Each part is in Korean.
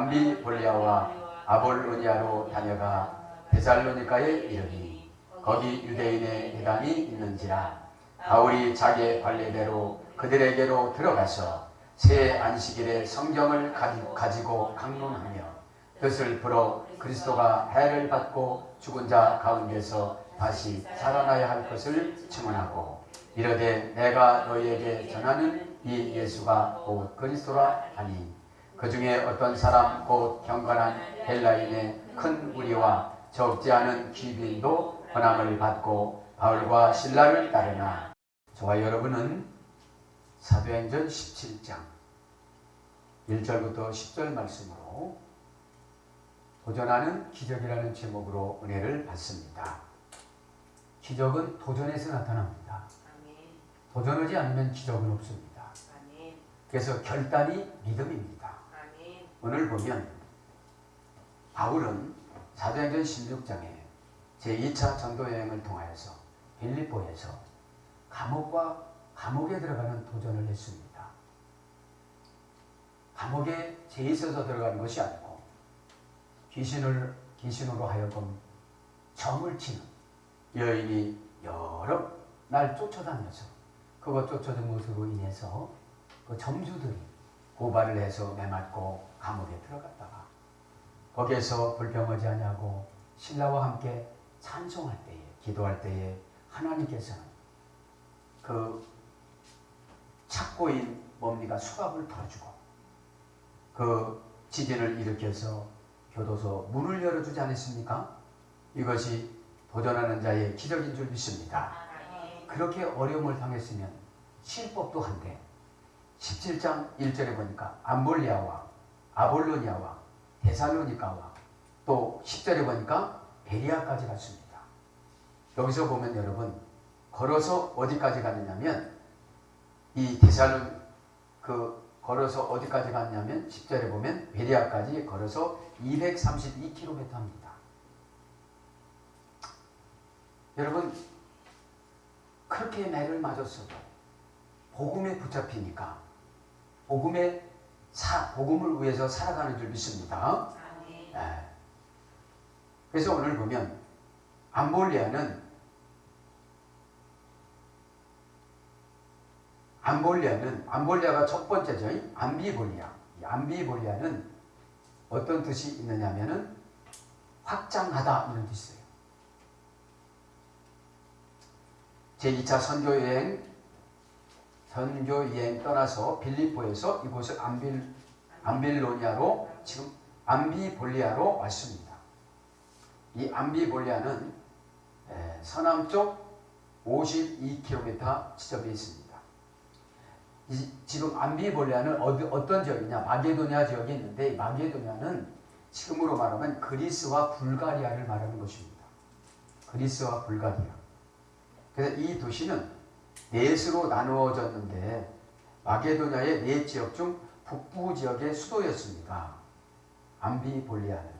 암비볼리아와 아볼로니아로 다녀가 데살로니가에 이르니 거기 유대인의 회당이 있는지라. 바울이 자기의 관례대로 그들에게로 들어가서 새 안식일에 성경을 가지고 강론하며 뜻을 풀어 그리스도가 해를 받고 죽은 자 가운데서 다시 살아나야 할 것을 증언하고 이르되 내가 너희에게 전하는 이 예수가 곧 그리스도라 하니 그 중에 어떤 사람 곧 경건한 헬라인의 큰 무리와 적지 않은 귀빈도 권함을 받고 바울과 실라를 따르나. 저와 여러분은 사도행전 17장 1절부터 10절 말씀으로 도전하는 기적이라는 제목으로 은혜를 받습니다. 기적은 도전에서 나타납니다. 도전하지 않으면 기적은 없습니다. 그래서 결단이 믿음입니다. 오늘 보면 바울은 사도행전 16장에 제2차 전도여행을 통하여서 빌립보에서 감옥에 들어가는 도전을 했습니다. 감옥에 죄 있어서 들어가는 것이 아니고 귀신으로 하여금 점을 치는 여인이 여러 날 쫓아다녀서 그것 쫓아든 것으로 인해서 그 점주들이 고발을 해서 매맞고 감옥에 들어갔다가 거기에서 불평하지 아니하고 신라와 함께 찬송할 때에 기도할 때에 하나님께서는 그 착고인 뭡니까 수갑을 풀어주고 그 지진을 일으켜서 교도소 문을 열어주지 않았습니까? 이것이 도전하는 자의 기적인 줄 믿습니다. 그렇게 어려움을 당했으면 실법도 한데 17장 1절에 보니까 암볼리아와 아볼로니아와 데살로니가와 또 10절에 보니까 베리아까지 갔습니다. 여기서 보면 여러분 걸어서 어디까지 갔느냐면 이 걸어서 어디까지 갔냐면 10절에 보면 베리아까지 걸어서 232km 합니다. 여러분 그렇게 매를 맞았어도 복음에 붙잡히니까 복음을 위해서 살아가는 줄 믿습니다. 네. 그래서 오늘 보면 암볼리아가 첫 번째죠. 암비볼리아. 이 암비볼리아는 어떤 뜻이 있느냐면은 확장하다 이런 뜻이에요. 제2차 선교여행 떠나서 빌립보에서 이곳을 암빌로니아로 지금 암비볼리아로 왔습니다. 이 암비볼리아는 서남쪽 52km 지점에 있습니다. 지금 암비볼리아는 어떤 지역이냐? 마게도니아 지역이 있는데 이 마게도니아는 지금으로 말하면 그리스와 불가리아를 말하는 것입니다. 그리스와 불가리아. 그래서 이 도시는 넷으로 나누어졌는데 마게도니아의 네 지역 중 북부 지역의 수도였습니다. 암비볼리아는.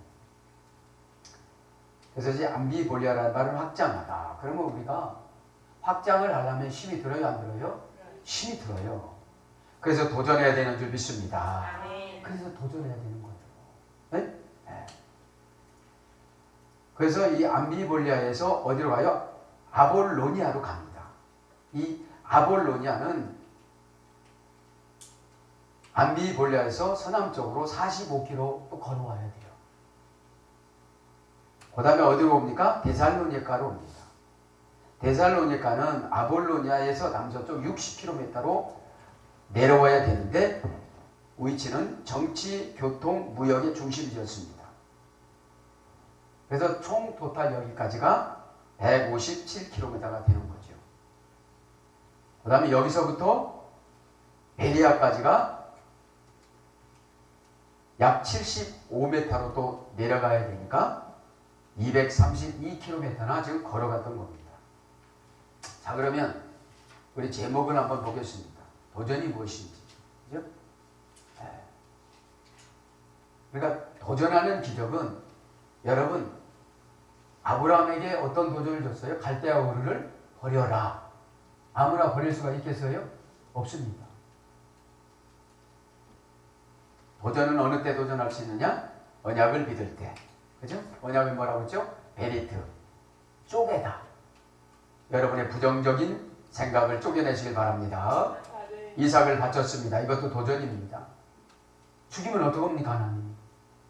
그래서 이제 암비볼리아라는 말은 확장하다. 그러면 우리가 확장을 하려면 힘이 들어요, 안 들어요? 힘이 들어요. 그래서 도전해야 되는 줄 믿습니다. 그래서 도전해야 되는 거죠. 네? 네. 그래서 이 암비볼리아에서 어디로 가요? 아볼로니아로 갑니다. 이 아볼로니아는 암비볼리아에서 서남쪽으로 45km 또 걸어와야 돼요. 그 다음에 어디로 옵니까? 데살로니가로 옵니다. 데살로니가는 아볼로니아에서 남서쪽 60km로 내려와야 되는데 위치는 정치, 교통, 무역의 중심지였습니다. 그래서 총 토탈 여기까지가 157km가 되는 거죠. 그 다음에 여기서부터 베리아까지가 약 75m로 또 내려가야 되니까 232km나 지금 걸어갔던 겁니다. 자, 그러면 우리 제목을 한번 보겠습니다. 도전이 무엇인지. 그죠? 네. 그러니까 도전하는 기적은 여러분 아브라함에게 어떤 도전을 줬어요? 갈대아 우르를 버려라. 아무나 버릴 수가 있겠어요? 없습니다. 도전은 어느 때 도전할 수 있느냐? 언약을 믿을 때. 그죠? 언약을 뭐라고 했죠? 베리트. 쪼개다. 여러분의 부정적인 생각을 쪼개내시길 바랍니다. 이삭을 바쳤습니다. 이것도 도전입니다. 죽이면 어떡합니까, 하나님?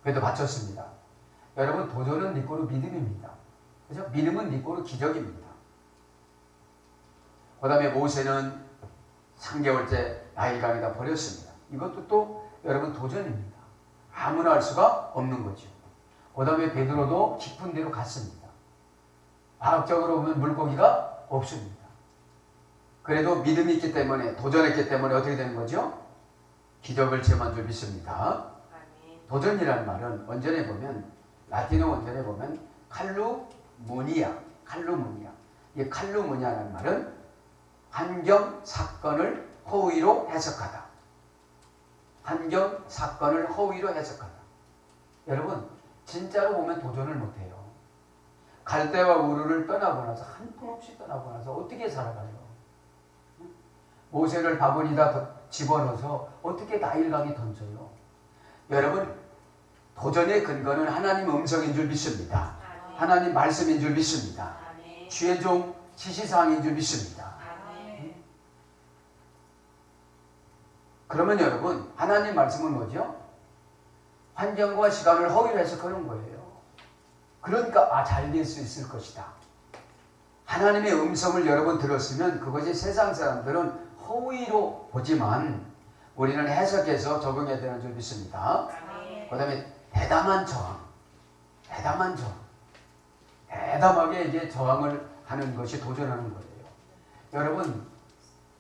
그래도 바쳤습니다. 여러분, 도전은 니꼬로 믿음입니다. 그죠? 믿음은 니꼬로 기적입니다. 그 다음에 모세는 3개월째 나일강에다 버렸습니다. 이것도 또 여러분 도전입니다. 아무나 할 수가 없는 거죠. 그 다음에 베드로도 깊은 데로 갔습니다. 과학적으로 보면 물고기가 없습니다. 그래도 믿음이 있기 때문에, 도전했기 때문에 어떻게 되는 거죠? 기적을 체험한 줄 믿습니다. 도전이라는 말은 원전에 보면, 라틴어 원전에 보면 칼루무니아. 이 칼루무니아라는 말은 환경 사건을 허위로 해석하다. 환경 사건을 허위로 해석하다. 여러분, 진짜로 보면 도전을 못해요. 갈대와 우르를 떠나고 나서, 한 푼 없이 떠나고 나서 어떻게 살아가요? 모세를 바구니다 집어넣어서 어떻게 나일강에 던져요? 여러분, 도전의 근거는 하나님 음성인 줄 믿습니다. 하나님 말씀인 줄 믿습니다. 주의 종 지시사항인 줄 믿습니다. 그러면 여러분, 하나님 말씀은 뭐죠? 환경과 시간을 허위로 해석하는 거예요. 그러니까 잘 될 수 있을 것이다. 하나님의 음성을 여러분 들었으면 그것이 세상 사람들은 허위로 보지만 우리는 해석해서 적용해야 되는 줄 믿습니다. 그 다음에 대담한 저항. 대담하게 이제 저항을 하는 것이 도전하는 거예요. 여러분,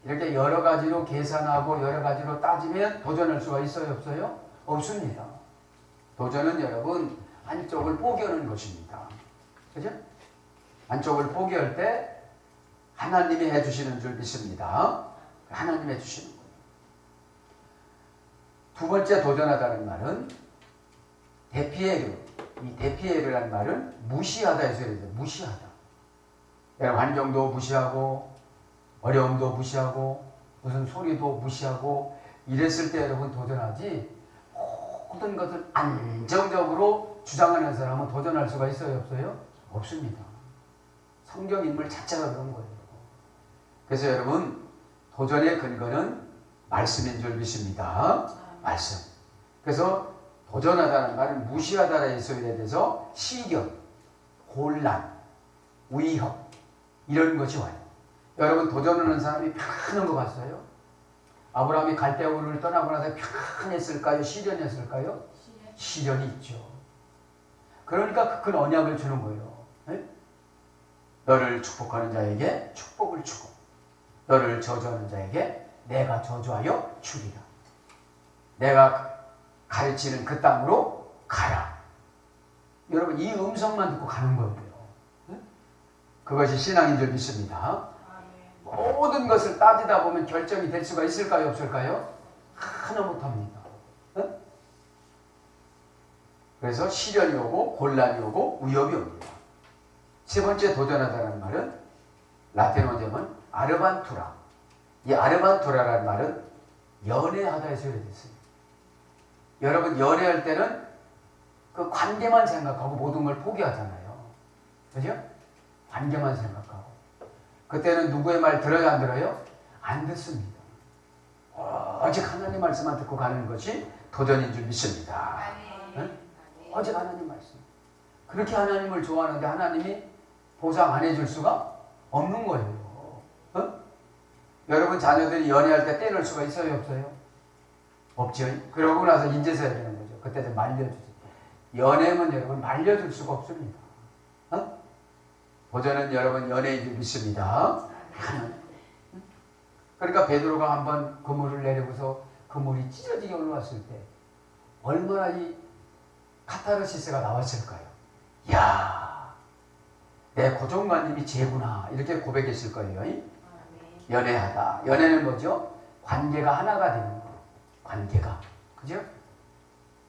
이렇게 여러 가지로 계산하고 여러 가지로 따지면 도전할 수가 있어요, 없어요? 없습니다. 도전은 여러분 한쪽을 포기하는 것입니다. 그죠? 한쪽을 포기할 때 하나님이 해주시는 줄 믿습니다. 하나님이 해주시는 거예요. 두 번째 도전하다는 말은 데피에르. 이 데피에르라는 말은 무시하다 해서 이래요. 무시하다. 환경도 무시하고 어려움도 무시하고 무슨 소리도 무시하고 이랬을 때 여러분 도전하지, 모든 것을 안정적으로 주장하는 사람은 도전할 수가 있어요, 없어요? 없습니다. 성경 인물 자체가 그런 거예요. 그래서 여러분, 도전의 근거는 말씀인 줄 믿습니다. 말씀. 그래서 도전하다는 말은 무시하다라는 소리에 대해서 시련, 곤란, 위협 이런 것이 와요. 여러분, 도전하는 사람이 편한 거 봤어요? 아브라함이 갈대우를 떠나고 나서 편했을까요? 시련했을까요? 시련이 있죠. 그러니까 큰 언약을 주는 거예요. 네? 너를 축복하는 자에게 축복을 주고 너를 저주하는 자에게 내가 저주하여 주리라. 내가 가르치는 그 땅으로 가라. 여러분, 이 음성만 듣고 가는 거예요. 네? 그것이 신앙인 줄 믿습니다. 모든 것을 따지다 보면 결정이 될 수가 있을까요, 없을까요? 하나 못합니다. 네? 그래서 시련이 오고 곤란이 오고 위협이 옵니다. 세 번째 도전하다는 말은 라틴 원제문 아르반투라. 이 아르반투라라는 말은 연애하다에서 유래됐어요. 여러분, 연애할 때는 그 관계만 생각하고 모든 걸 포기하잖아요. 그죠? 관계만 생각하고. 그때는 누구의 말 들어요, 안 들어요? 안 듣습니다. 오직 하나님 말씀만 듣고 가는 것이 도전인 줄 믿습니다. 네? 오직 하나님 말씀. 그렇게 하나님을 좋아하는데 하나님이 보상 안 해줄 수가 없는 거예요. 어? 여러분, 자녀들이 연애할 때 떼놓을 수가 있어요, 없어요? 없죠. 그러고 나서 인제서야 되는 거죠. 그때 좀 말려주죠. 연애면 여러분 말려줄 수가 없습니다. 어? 도전은 여러분 연애인 줄 믿습니다. 그러니까 베드로가 한번 그물을 내리고서 그물이 찢어지게 올라왔을 때 얼마나 이 카타르시스가 나왔을까요? 이야, 내 고종관님이 죄구나 이렇게 고백했을 거예요. 연애하다. 연애는 뭐죠? 관계가 하나가 되는 거. 관계가. 그죠?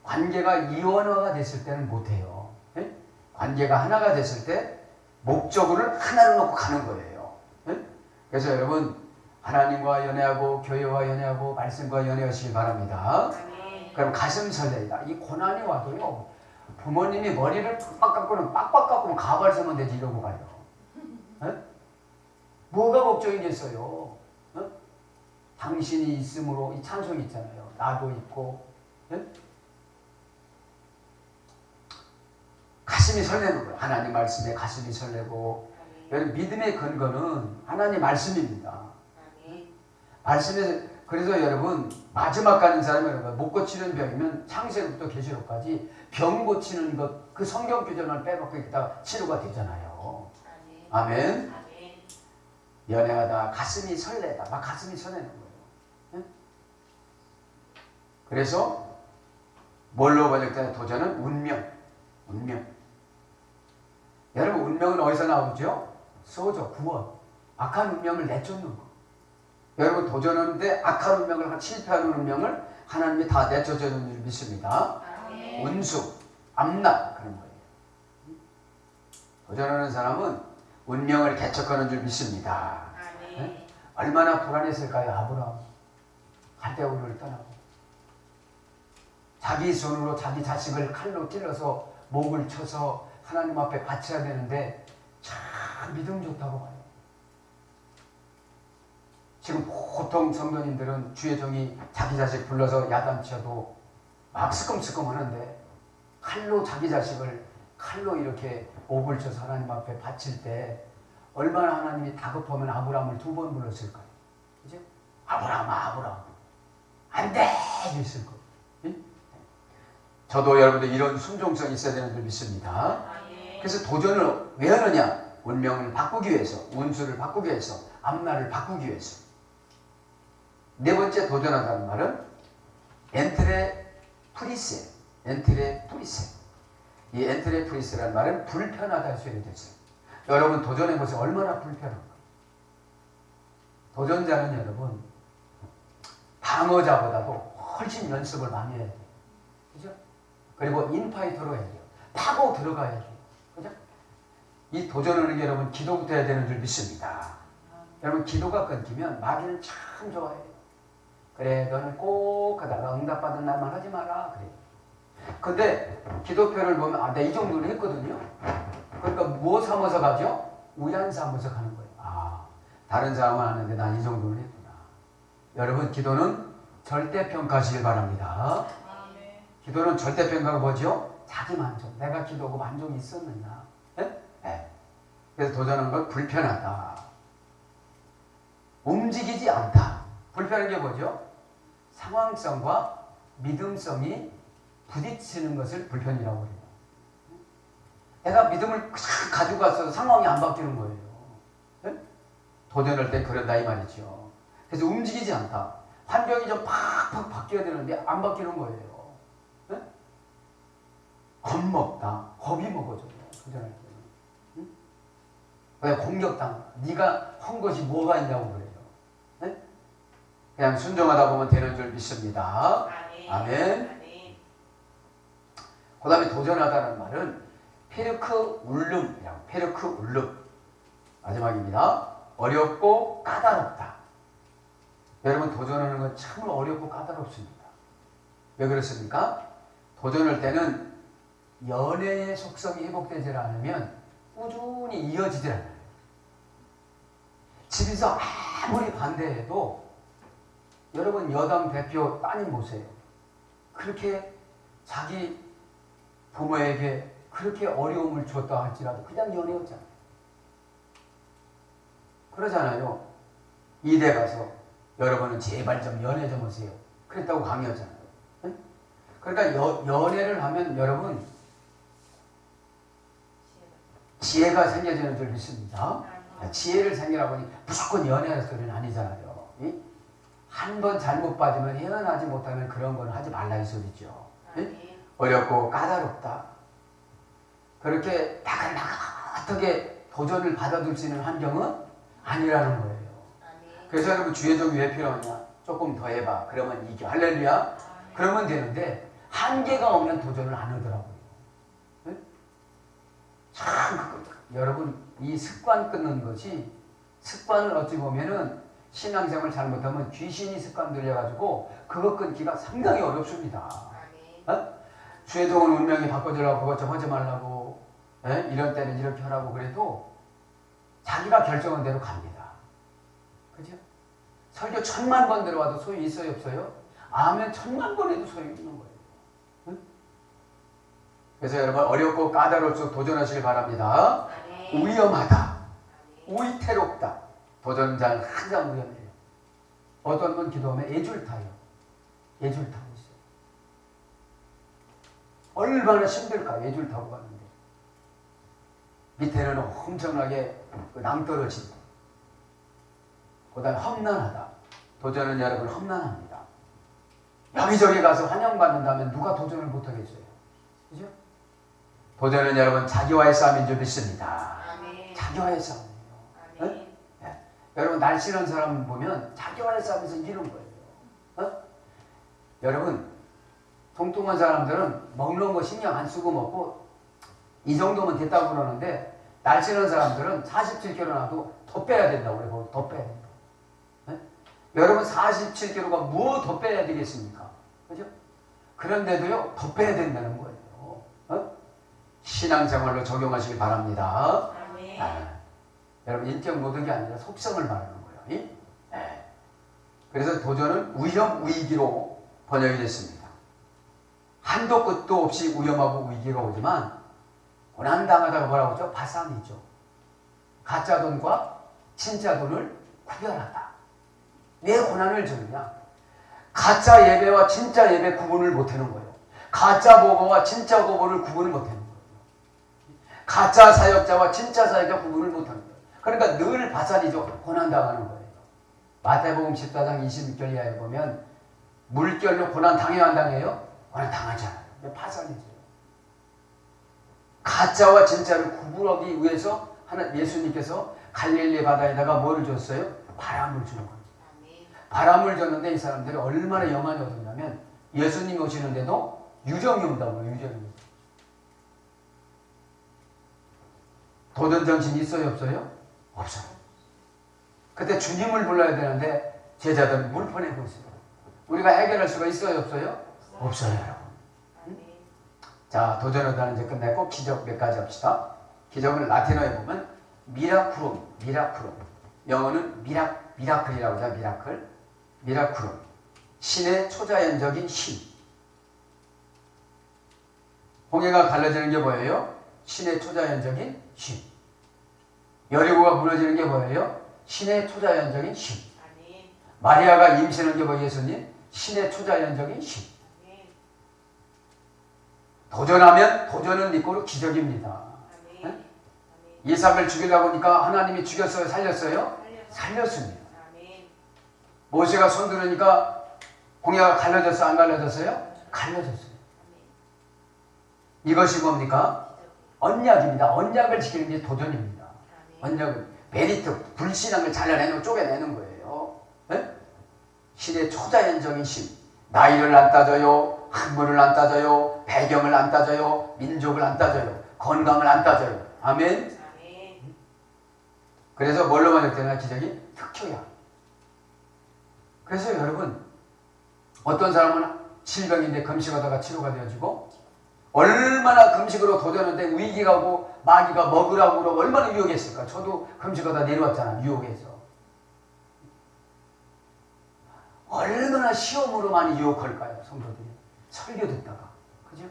관계가 이원화가 됐을 때는 못해요. 예? 관계가 하나가 됐을 때 목적을 하나로 놓고 가는 거예요. 예? 그래서 여러분, 하나님과 연애하고 교회와 연애하고 말씀과 연애하시길 바랍니다. 그럼 가슴 설레이다. 이 고난이 와도요. 부모님이 머리를 빡빡 깎고는 빡빡 깎고 가발 쓰면 되지 이러고 가요. 에? 뭐가 걱정이겠어요? 어? 당신이 있음으로 이 찬송이 있잖아요. 나도 있고. 에? 가슴이 설레는 거예요. 하나님 말씀에 가슴이 설레고. 여러분 믿음의 근거는 하나님 말씀입니다. 말씀에서 그래서 여러분 마지막 가는 사람이 여러분 못 고치는 병이면 창세부터 계시록까지 병 고치는 것 그 성경 규정을 빼놓고 있다가 치료가 되잖아요. 아멘. 연애하다 가슴이 설레다. 막 가슴이 설레는 거예요. 네? 그래서 뭘로 번역되는 도전은 운명. 여러분 운명은 어디서 나오죠? 소조, 구원. 악한 운명을 내쫓는 거. 여러분 도전하는데 악한 운명을 실패하는 운명을 하나님이 다 내쫓아주는 줄 믿습니다. 운수, 암락 그런 거예요. 도전하는 사람은 운명을 개척하는 줄 믿습니다. 네? 얼마나 불안했을까요? 아브라함 갈대우를 떠나고 자기 손으로 자기 자식을 칼로 찔러서 목을 쳐서 하나님 앞에 바쳐야 되는데 참 믿음 좋다고 봐요. 지금 보통 성도님들은 주의 종이 자기 자식 불러서 야단쳐도 막 스끔스끔 하는데 칼로 자기 자식을 칼로 이렇게 목을 쳐서 하나님 앞에 바칠 때 얼마나 하나님이 다급하면 아브라함을 2번 불렀을까요? 그죠? 아브라함 안 돼! 이랬을 거예요. 응? 저도 여러분들 이런 순종성이 있어야 되는 줄 믿습니다. 그래서 도전을 왜 하느냐? 운명을 바꾸기 위해서, 운수를 바꾸기 위해서, 앞날을 바꾸기 위해서. 네 번째 도전한다는 말은 엔트레 프리세. 이 엔트레 프리세라는 말은 불편하다 소리 됐어요. 여러분 도전해보세요. 얼마나 불편한가. 도전자는 여러분 방어자보다도 훨씬 연습을 많이 해야 돼요. 그죠? 그리고 인파이터로 해야 돼요. 파고 들어가야 돼요. 그죠? 이 도전하는 게 여러분 기도부터 해야 되는 줄 믿습니다. 여러분 기도가 끊기면 마귀는 참 좋아해요. 그래 너는 꼭 하다가 응답받은 날만 하지 마라 그래. 근데 기도표를 보면 아, 내가 이 정도는 했거든요. 그러니까 뭐 삼아서 가죠? 우연 삼아서 가는 거예요. 아, 다른 사람은 하는데 난 이 정도는 했구나. 여러분 기도는 절대평가하시길 바랍니다. 기도는 절대평가가 뭐죠? 자기 만족. 내가 기도하고 만족이 있었느냐. 네? 네. 그래서 도전하는 건 불편하다. 움직이지 않다. 불편한 게 뭐죠? 상황성과 믿음성이 부딪히는 것을 불편이라고 해요. 내가 믿음을 가지고 갔어도 상황이 안 바뀌는 거예요. 네? 도전할 때 그런다 이 말이죠. 그래서 움직이지 않다. 환경이 좀 팍팍 바뀌어야 되는데 안 바뀌는 거예요. 네? 겁먹다. 겁이 먹어져요. 도전할 때는. 응? 왜 공격당한다. 네가 한 것이 뭐가 있냐고 그래요. 네? 그냥 순종하다 보면 되는 줄 믿습니다. 아멘. 그 다음에 도전하다는 말은 페르크 울름 마지막입니다. 어렵고 까다롭다. 여러분 도전하는 건 참 어렵고 까다롭습니다. 왜 그렇습니까? 도전할 때는 연애의 속성이 회복되지 않으면 꾸준히 이어지질 않아요. 집에서 아무리 반대해도 여러분 여당 대표 따님 보세요. 그렇게 자기 부모에게 그렇게 어려움을 줬다 할지라도 그냥 연애였잖아요. 그러잖아요. 이대 가서 여러분은 제발 좀 연애 좀 하세요. 그랬다고 강요하잖아요. 네? 그러니까 연애를 하면 여러분 지혜가 생겨지는 줄 믿습니다. 지혜를 생기라고 하니 무조건 연애하는 소리는 아니잖아요. 한 번 잘못 빠지면 헤어나지 못하면 그런 건 하지 말라 이 소리죠. 네? 어렵고 까다롭다. 그렇게 나긋나긋하게 도전을 받아들 수 있는 환경은 아니라는 거예요. 그래서 여러분 주의 종이 왜 필요하냐? 조금 더 해봐. 그러면 이겨. 할렐루야. 그러면 되는데 한계가 오면 도전을 안 하더라고요. 네? 참 여러분 이 습관 끊는 것이 습관을 어찌 보면은 신앙생활 잘못하면 귀신이 습관 들여가지고 그거 끊기가 상당히 어렵습니다. 주의종은 운명이 바꿔주려고 그것 좀 하지 말라고 이런 때는 이렇게 하라고 그래도 자기가 결정한 대로 갑니다. 그죠? 설교 1000만 번 들어와도 소용이 있어요 없어요? 아멘 1000만 번 해도 소용이 있는 거예요. 그래서 여러분 어렵고 까다로울수록 도전하시길 바랍니다. 위험하다, 위태롭다. 도전자는 항상 위험해요. 어떤 분 기도하면 애줄 타요. 애줄 타고 있어요. 얼마나 힘들까 애줄 타고 가는데. 밑에는 엄청나게 낭떠러지고 그 다음에 험난하다. 도전은 여러분 험난합니다. 여기저기 가서 환영받는다면 누가 도전을 못하겠어요. 그죠? 도전은 여러분 자기와의 싸움인 줄 믿습니다. 자기와의 싸움이에요. 네. 여러분 날씬한 사람 보면 자기와의 싸움에서 이기는 거예요. 여러분 통통한 사람들은 먹는 거 신경 안 쓰고 먹고 이 정도면 됐다고 그러는데 날씬한 사람들은 47kg 나도 더 빼야 된다고 그래요. 더 빼야 된다. 여러분 47kg가 뭐 더 빼야 되겠습니까? 그죠? 그런데도요 더 빼야 된다는 거예요. 신앙생활로 적용하시기 바랍니다. 여러분 인격 모든 게 아니라 속성을 말하는 거예요. 그래서 도전은 위험 위기로 번역이 됐습니다. 한도 끝도 없이 위험하고 위기가 오지만 고난당하다가 뭐라고 하죠? 파산이죠. 가짜 돈과 진짜 돈을 구별하다. 왜 고난을 주느냐? 가짜 예배와 진짜 예배 구분을 못하는 거예요. 가짜 보고와 진짜 보고를 구분을 못하는 거예요. 가짜 사역자와 진짜 사역자 구분을 못하는 거예요. 그러니까 늘 파산이죠. 고난당하는 거예요. 마태복음 14장 26절 이하에 보면 물결로 고난 당해요 안 당해요? 고난 당하잖아요. 파산이죠. 가짜와 진짜를 구분하기 위해서 예수님께서 갈릴리 바다에다가 뭐를 줬어요? 바람을 주는 거예요. 바람을 줬는데 이 사람들이 얼마나 영향이 얻었냐면 예수님이 오시는데도 유정이 온다고요. 유정이. 도전정신이 있어요 없어요? 없어요. 그때 주님을 불러야 되는데 제자들은 물 보내고 있어요. 우리가 해결할 수가 있어요 없어요? 없어요 여러분. 자 도전하다는 이제 끝냈고 기적 몇 가지 합시다. 기적을 라틴어에 보면 미라쿠룸, 영어는 미라클이라고 하죠. 미라쿠룸, 신의 초자연적인 힘. 홍해가 갈라지는 게 뭐예요? 신의 초자연적인 힘. 여리고가 무너지는 게 뭐예요? 신의 초자연적인 힘. 마리아가 임신한 게 뭐예요? 예수님? 신의 초자연적인 힘. 도전하면 도전은 믿고 기적입니다. 이삭을 죽이려고 하니까 하나님이 죽였어요? 살렸어요? 살렸습니다. 모세가 손 들으니까 홍해가 갈라졌어요? 안 갈라졌어요? 갈라졌어요. 이것이 뭡니까? 언약입니다. 언약을 지키는 게 도전입니다. 언약은 메리트, 불신앙을 잘라내는 쪼개내는 거예요. 신의 초자연적인 힘. 나이를 안 따져요. 학문을 안 따져요. 배경을 안 따져요. 민족을 안 따져요. 건강을 안 따져요. 아멘. 그래서 뭘로 만족되나 기적이? 특효야. 그래서 여러분 어떤 사람은 질병인데 금식하다가 치료가 되어지고 얼마나 금식으로 도전하는데 위기가 오고 마귀가 먹으라고 그러고 얼마나 유혹했을까. 저도 금식하다 내려왔잖아. 유혹해서. 얼마나 시험으로 많이 유혹할까요 성도들이. 설교 듣다가. 그죠?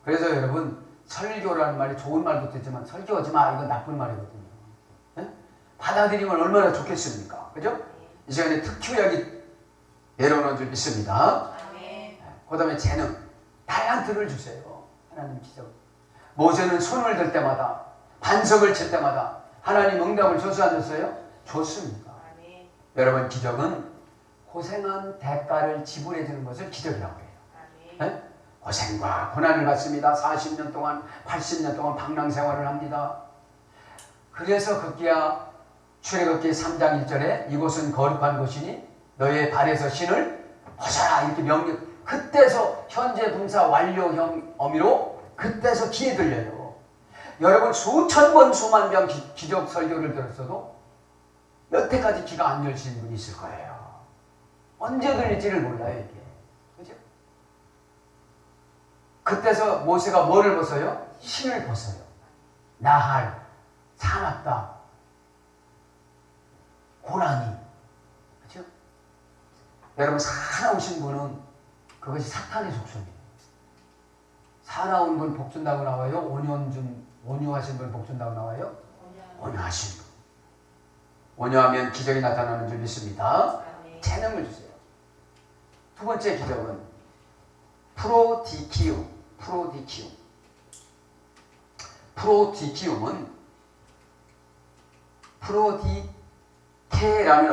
그래서 여러분 설교라는 말이 좋은 말도 듣지만 설교하지 마 이건 나쁜 말이거든요. 받아들이면 얼마나 좋겠습니까? 그죠? 이 시간에 특효약이 내려오는 줄 믿습니다. 그 다음에 재능, 달란트를 주세요. 하나님 기적. 모세는 손을 들 때마다 반석을 칠 때마다 하나님 응답을 줬어요 안 줬어요? 줬습니다. 여러분 기적은 고생한 대가를 지불해 주는 것을 기적이라고 해요. 고생과 고난을 받습니다. 40년 동안 80년 동안 방랑생활을 합니다. 그래서 급기야 출애굽기 3장 1절에 이곳은 거룩한 곳이니 너의 발에서 신을 벗어라 이렇게 명령. 그때서 현재 분사 완료형 어미로 그때서 귀에 들려요. 여러분 수천 번 수만 명 기적 설교를 들었어도 여태까지 귀가 안 열리신 분이 있을 거예요. 언제 들릴지를 몰라요, 이게. 그죠? 그때서 모세가 뭐를 벗어요? 신을 벗어요. 나할, 사납다, 고난이. 그죠? 여러분, 사나우신 분은 그것이 사탄의 속성이에요. 사나운 분 복준다고 나와요? 온유하신 분 복준다고 나와요? 온유하신 분. 온유하면 기적이 나타나는 줄 믿습니다. 재능을 주세요. 두 번째 기적은 프로디키움. 프로디키움은 프로디케라는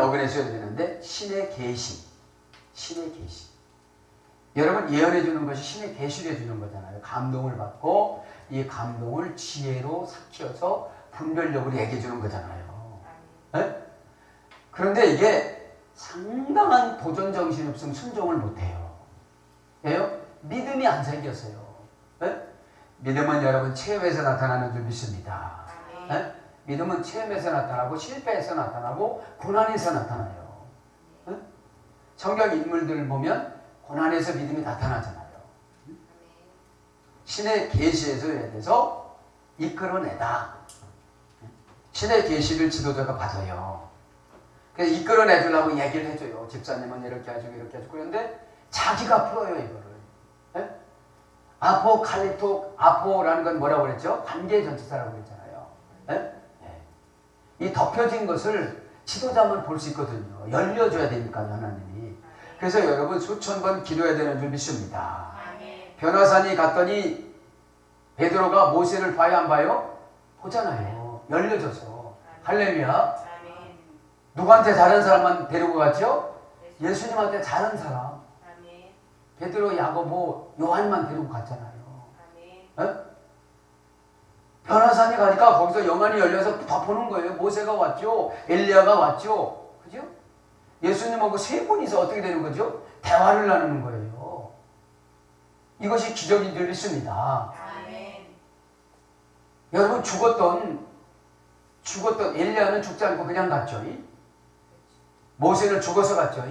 어근에 써야 되는데 신의 계시. 신의 계시. 여러분, 예언해 주는 것이 신의 계시를 해주는 거잖아요. 감동을 받고 이 감동을 지혜로 삭혀서 분별력으로 얘기해 주는 거잖아요. 네? 그런데 이게 상당한 도전 정신이 없으면 순종을 못해요. 왜요? 믿음이 안 생겼어요. 네? 믿음은 여러분 체험에서 나타나는 줄 믿습니다. 네? 믿음은 체험에서 나타나고 실패에서 나타나고 고난에서 나타나요. 네? 성경 인물들을 보면 고난에서 믿음이 나타나잖아요. 신의 계시에서 예대서 이끌어내다. 신의 계시를 지도자가 받아요. 그래서 이끌어내주려고 얘기를 해줘요. 집사님은 이렇게 해주고 이렇게 해주고. 그런데 자기가 풀어요, 이거를. 네? 아포라는 건 뭐라고 그랬죠? 관계 전치사라고 그랬잖아요. 네? 네. 이 덮여진 것을 지도자만 볼 수 있거든요. 열려줘야 되니까, 하나님이. 그래서 여러분 수천 번 기도해야 되는 줄 믿습니다. 변화산이 갔더니 베드로가 모세를 봐야 안 봐요? 보잖아요. 열려줘서. 할렐루야. 누구한테 다른 사람만 데리고 갔죠? 예수님한테 다른 사람. 베드로, 야고보, 요한만 데리고 갔잖아요. 네? 변화산이 가니까 거기서 영안이 열려서 덮어놓은 거예요. 모세가 왔죠. 엘리야가 왔죠. 그죠? 예수님하고 세 분이서 어떻게 되는 거죠? 대화를 나누는 거예요. 이것이 기적인 줄 믿습니다. 여러분, 죽었던 엘리야는 죽지 않고 그냥 갔죠. 모세는 죽어서 갔죠.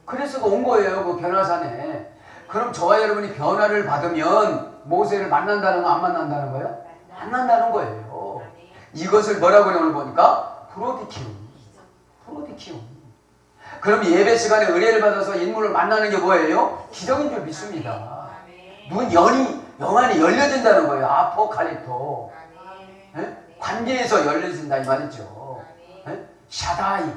그래서 온 거예요, 그 변화산에. 그럼 저와 여러분이 변화를 받으면 모세를 만난다는 거, 안 만난다는 거예요? 만난다는 거예요. 이것을 뭐라고 오늘 보니까 프로디키움. 그럼 예배 시간에 은혜를 받아서 인물을 만나는 게 뭐예요? 기적인 줄 믿습니다. 영안이 열려진다는 거예요. 아포칼립토. 관계에서 열려진다 이 말이죠. 샤다이,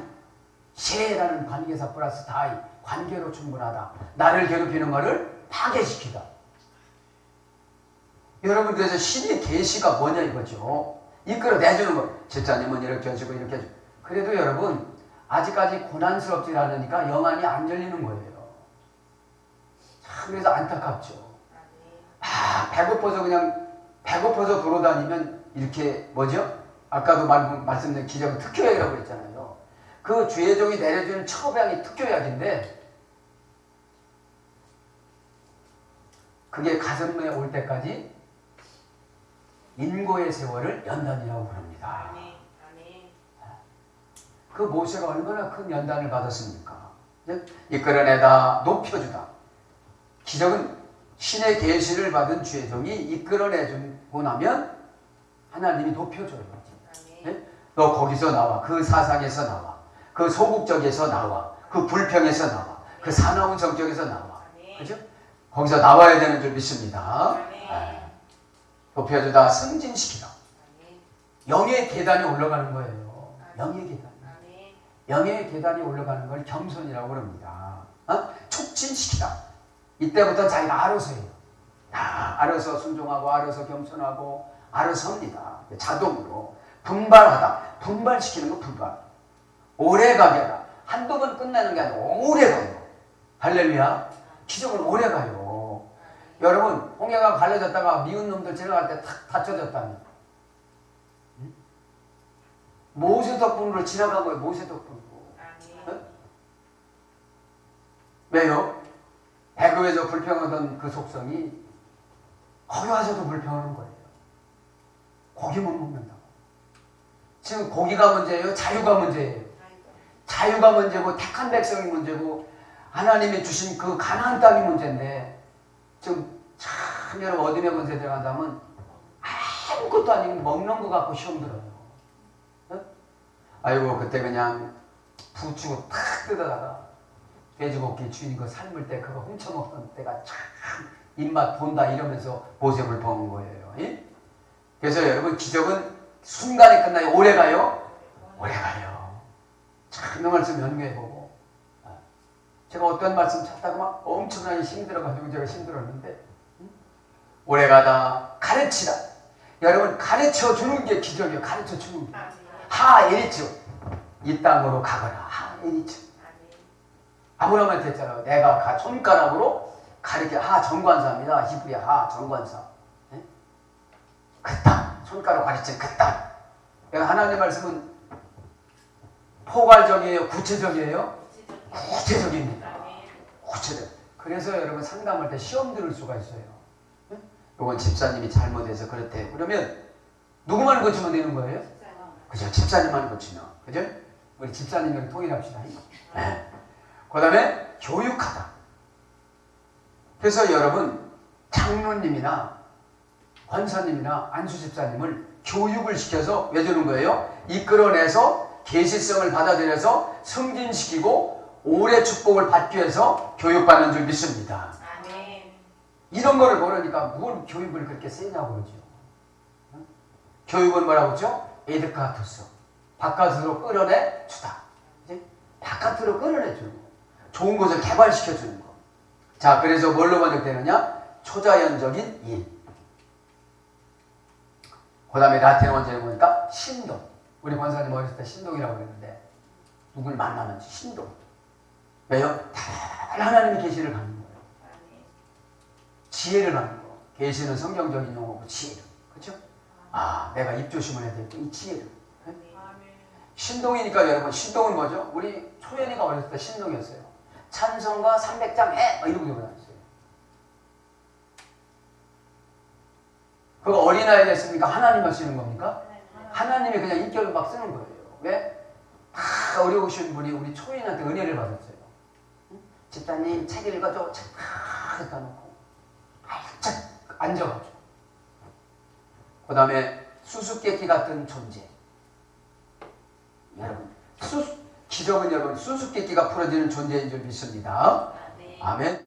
셰라는 관계사 플러스 다이, 관계로 충분하다. 나를 괴롭히는 것을 파괴시키다. 여러분, 그래서 신의 계시가 뭐냐 이거죠. 이끌어내주는 거. 집사님은 이렇게 해주고 이렇게 해주고. 그래도 여러분, 아직까지 고난스럽지 않으니까 영안이 안 열리는 거예요. 참, 그래서 안타깝죠. 배고파서 돌아다니면 이렇게 뭐죠? 아까도 말씀드린 기적은 특효약이라고 그랬잖아요. 그 주의 종이 내려주는 처방이 특효약인데 그게 가슴에 올 때까지 인고의 세월을 연단이라고 부릅니다. 그 모세가 얼마나 큰 연단을 받았습니까? 이끌어내다, 높여주다. 기적은 신의 계시를 받은 주의 종이 이끌어내주고 나면 하나님이 높여줘요. 네? 너 거기서 나와. 그 사상에서 나와. 그 소극적에서 나와. 그 불평에서 나와. 그 사나운 성격에서 나와. 그죠? 거기서 나와야 되는 줄 믿습니다. 네. 높여주다, 승진시키다. 영의 계단이 올라가는 거예요. 영의 계단. 영의 계단이 올라가는 걸 겸손이라고 그럽니다. 촉진시키다. 이때부터 자기가 알아서 해요. 알아서 순종하고, 알아서 겸손하고, 알아서 합니다. 자동으로. 분발하다. 분발시키는 거 분발. 오래가게 하다. 한두 번 끝나는 게 아니라 오래가요. 할렐루야. 기적은 오래가요. 여러분, 홍해가 갈라졌다가 미운 놈들 지나갈 때 탁 닫혀졌다니. 모세 덕분으로 지나간 거예요. 모세 덕분으로. 왜요? 배급에서 불평하던 그 속성이 거기 와서도 불평하는 거예요. 고기 못 먹는다고. 지금 고기가 문제예요? 자유가 문제예요? 자유가 문제고 택한 백성이 문제고 하나님이 주신 그 가나안 땅이 문제인데 지금 참 여러분 어둠의 권세에 들어간 사람은 아무것도 아니고 먹는 거 갖고 시험 들어요. 어? 아이고 그때 그냥 부추고 탁 뜯어다가 돼지고기 주인 그 삶을 때 그거 훔쳐먹던 때가 참 입맛 본다 이러면서 모습을 보는 거예요. 예? 그래서 여러분 기적은 순간에 끝나요? 오래 가요? 오래 가요. 참 그 말씀 연구해보고 제가 어떤 말씀 찾다가 막 엄청나게 힘들어가지고 제가 힘들었는데 오래 가다 가르치라. 여러분 가르쳐 주는 게 기적이에요. 가르쳐 주는 게. 하 에리츠 이 땅으로 가거라. 하 에리츠. 아브라함한테 했잖아요. 내가 손가락으로 가르쳐. 하 정관사입니다. 히브리어 하 정관사. 네? 그 땅. 손가락 가르친 그 땅. 하나님의 말씀은 포괄적이에요? 구체적이에요? 구체적입니다. 구체적. 그래서 여러분 상담할 때 시험 들을 수가 있어요. 네? 이건 집사님이 잘못해서 그렇대. 그러면 누구만 고치면 되는 거예요? 그죠? 집사님만 고치면. 그죠? 우리 집사님이랑 통일합시다. 네. 그 다음에 교육하다. 그래서 여러분 장로님이나 권사님이나 안수집사님을 교육을 시켜서 왜 주는 거예요? 이끌어내서 계시성을 받아들여서 승진시키고 오래 축복을 받기 위해서 교육받는 줄 믿습니다. 아멘. 이런 거를 모르니까 뭘 교육을 그렇게 세냐고 그러죠. 교육은 뭐라고 그러죠? 에드카투스. 바깥으로 끌어내 주다. 바깥으로 끌어내 주는 거. 좋은 것을 개발시켜 주는 거. 자, 그래서 뭘로 번역되느냐? 초자연적인 일. 그 다음에 라틴 원제를 보니까 신동. 우리 권사님 어렸을 때 신동이라고 그랬는데 누굴 만나면 신동. 왜요? 다 하나님의 계시를 받는 거예요. 지혜를 받는 거. 계시는 성경적인 용어고 지혜를. 그렇죠? 아, 내가 입조심을 해야 되겠고 이 지혜를. 네? 신동이니까 여러분 신동은 뭐죠? 우리 초연이가 어렸을 때 신동이었어요. 찬성과 300장 해! 이러고 들고 다녔어요. 그거 어린아이 됐습니까? 하나님만 쓰는 겁니까? 하나님이 그냥 인격을 막 쓰는 거예요. 왜? 다 어려우신 분이 우리 초인한테 은혜를 받았어요. 집사님 책 읽어줘. 책 다 갖다 놓고 활짝 앉아가지고 그 다음에 수수께끼 같은 존재. 여러분 기적은 여러분 수수께끼가 풀어지는 존재인 줄 믿습니다. 아멘.